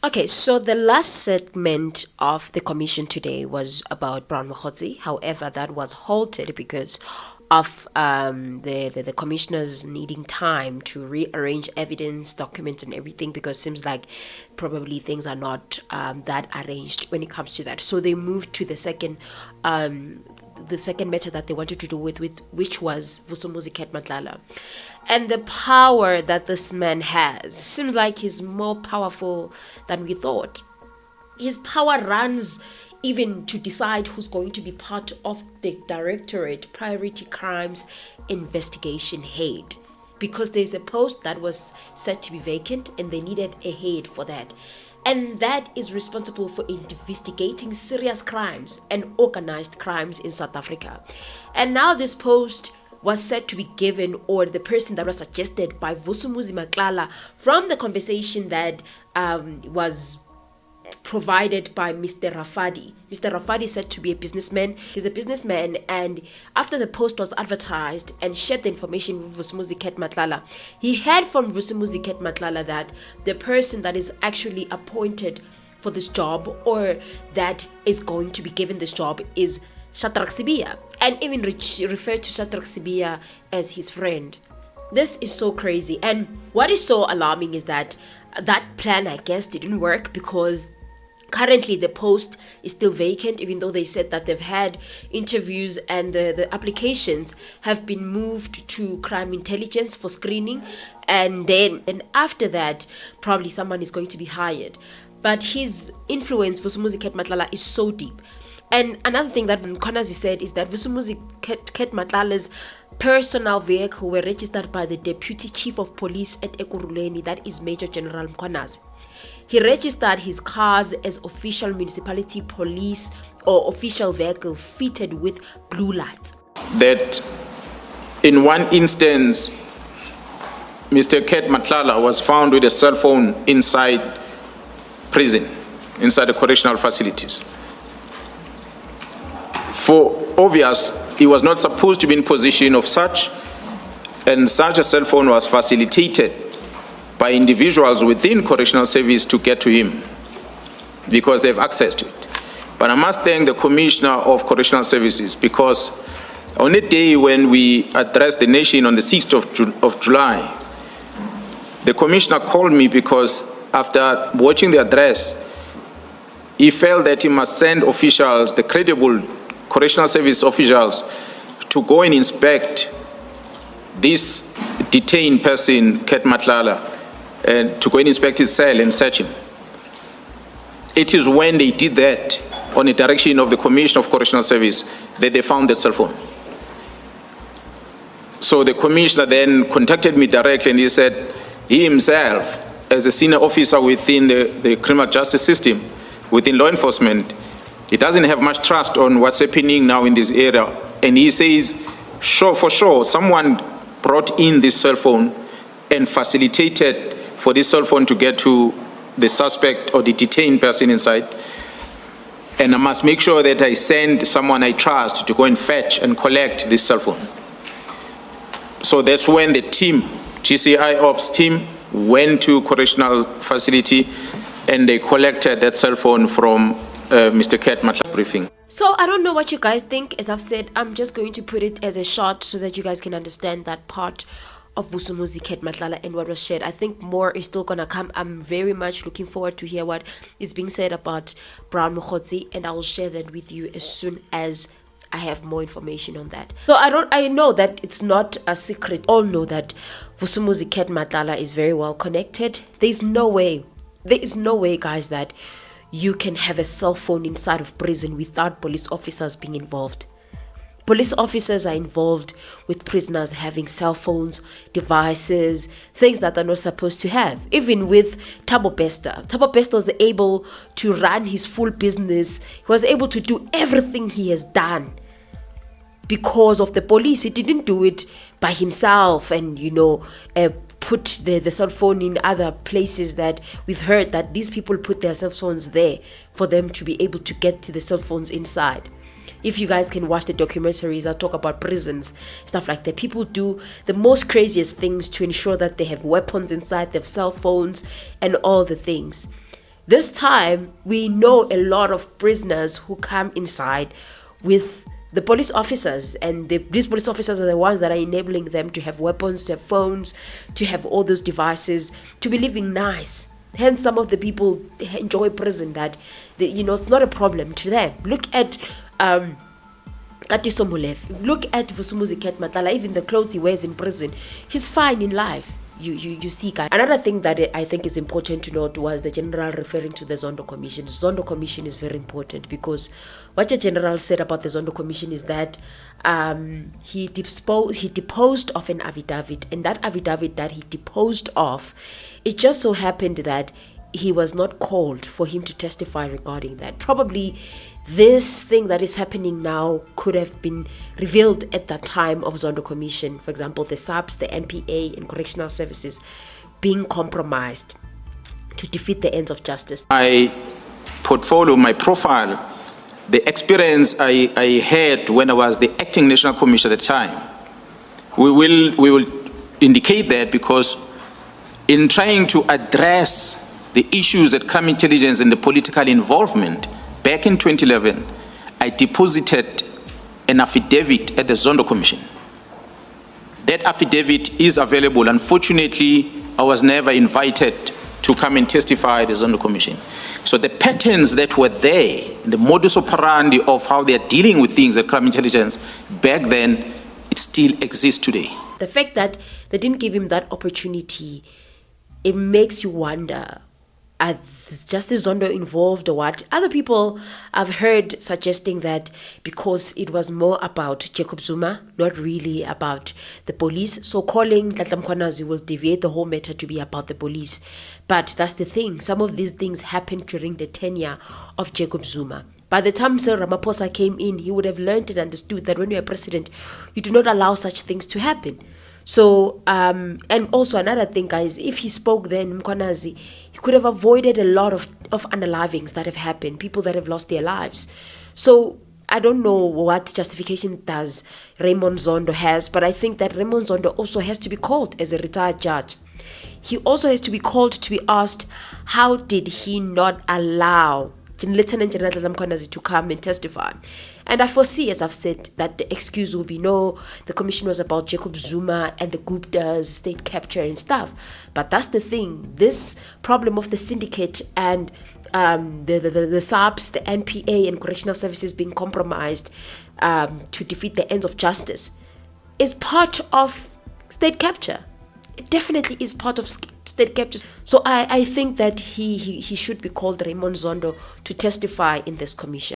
Okay, so the last segment of the commission today was about Brown Mkhwanazi. However, that was halted because of the commissioners needing time to rearrange evidence, documents, and everything, because it seems like probably things are not that arranged when it comes to that. So they moved to the second matter that they wanted to do with which was VUSUMUZI Kat Matala. And the power that this man has seems like he's more powerful than we thought. His power runs even to decide who's going to be part of the Directorate Priority Crimes Investigation Head, because there's a post that was said to be vacant and they needed a head for that. And that is responsible for investigating serious crimes and organized crimes in South Africa. And now this post was said to be given, or the person that was suggested by VUSUMUZI MATLALA, from the conversation that was provided by Mr. RAFADI. Mr. RAFADI said to be a businessman. He's a businessman, and after the post was advertised and shared the information with VUSUMUZI Kat Matala, he heard from VUSUMUZI Kat Matala that the person that is actually appointed for this job, or that is going to be given this job, is SHADRACK, and even referred to SHADRACK as his friend. This is so crazy. And what is so alarming is that that plan, I guess, didn't work, because currently the post is still vacant, even though they said that they've had interviews and the applications have been moved to crime intelligence for screening, and then after that probably someone is going to be hired. But his influence for VUSUMUZI Kat Matala is so deep. And another thing that Mkhwanazi said is that VUSUMUZI Kat Matlala's personal vehicle were registered by the Deputy Chief of Police at Ekurhuleni, that is Major General Mkhwanazi. He registered his cars as official municipality police or official vehicle fitted with blue lights. That in one instance, Mr. Kat Matala was found with a cell phone inside prison, inside the correctional facilities. For obvious, he was not supposed to be in possession of such, and such a cell phone was facilitated by individuals within correctional service to get to him because they have access to it. But I must thank the Commissioner of Correctional Services, because on a day when we addressed the nation on the 6th of July, the Commissioner called me because after watching the address, he felt that he must send officials, the credible correctional service officials, to go and inspect this detained person, Kat Matala, and to go and inspect his cell and search him. It is when they did that, on the direction of the Commissioner of Correctional Service, that they found that cell phone. So the Commissioner then contacted me directly, and he said he himself, as a senior officer within the criminal justice system, within law enforcement, he doesn't have much trust on what's happening now in this area. And he says, sure, for sure, someone brought in this cell phone and facilitated for this cell phone to get to the suspect or the detained person inside. And I must make sure that I send someone I trust to go and fetch and collect this cell phone. So that's when the team, GCI Ops team, went to correctional facility and they collected that cell phone from Mr. Kat Matala briefing. So I don't know what you guys think. As I've said, I'm just going to put it as a short so that you guys can understand that part of VUSUMUZI Kat Matala and what was shared. I think more is still gonna come. I'm very much looking forward to hear what is being said about Brown Mkhwanazi, and I will share that with you as soon as I have more information on that. So I know that it's not a secret. All know that VUSUMUZI Kat Matala is very well connected. There is no way, guys, that you can have a cell phone inside of prison without police officers being involved. Police officers are involved with prisoners having cell phones, devices, things that they're not supposed to have. Even with Thabo Bester. Thabo Bester was able to run his full business. He was able to do everything he has done because of the police. He didn't do it by himself and, put the cell phone in other places that we've heard that these people put their cell phones there for them to be able to get to the cell phones inside. If you guys can watch the documentaries, I talk about prisons, stuff like that. People do the most craziest things to ensure that they have weapons inside, they have cell phones and all the things. This time, we know a lot of prisoners who come inside with the police officers, and these police officers are the ones that are enabling them to have weapons, to have phones, to have all those devices, to be living nice. Hence, some of the people enjoy prison that, it's not a problem to them. Look at Katiso Molefe. Look at VUSUMUZI Kat Matala. Even the clothes he wears in prison, he's fine in life. You see, guys. Another thing that I think is important to note was the general referring to the Zondo Commission. Zondo Commission is very important because what the general said about the Zondo Commission is that he deposed of an affidavit, and that affidavit that he deposed of, it just so happened that he was not called for him to testify regarding that. Probably this thing that is happening now could have been revealed at that time of Zondo Commission. For example, the SAPS, the NPA, and correctional services being compromised to defeat the ends of justice. My portfolio, my profile, the experience I had when I was the acting national commissioner at the time, we will indicate that because in trying to address the issues that crime intelligence and the political involvement, back in 2011, I deposited an affidavit at the Zondo Commission. That affidavit is available. Unfortunately, I was never invited to come and testify at the Zondo Commission. So the patterns that were there, the modus operandi of how they are dealing with things at crime intelligence back then, it still exists today. The fact that they didn't give him that opportunity, it makes you wonder, is Justice Zondo involved or what? Other people I've heard suggesting that because it was more about Jacob Zuma, not really about the police, so calling Mkhwanazi will deviate the whole matter to be about the police. But that's the thing. Some of these things happened during the tenure of Jacob Zuma. By the time Sir Ramaphosa came in, he would have learned and understood that when you're president, you do not allow such things to happen. So, and also another thing, guys, if he spoke then, Mkhwanazi, he could have avoided a lot of unalivings that have happened, people that have lost their lives. So, I don't know what justification does Raymond Zondo has, but I think that Raymond Zondo also has to be called as a retired judge. He also has to be called to be asked, how did he not allow Lieutenant General Mkhwanazi to come and testify? And I foresee, as I've said, that the excuse will be no, the commission was about Jacob Zuma and the Gupta's state capture and stuff. But that's the thing. This problem of the syndicate and the SAPS, the NPA and correctional services being compromised to defeat the ends of justice is part of state capture. It definitely is part of state capture. So I think that he should be called Raymond Zondo to testify in this commission.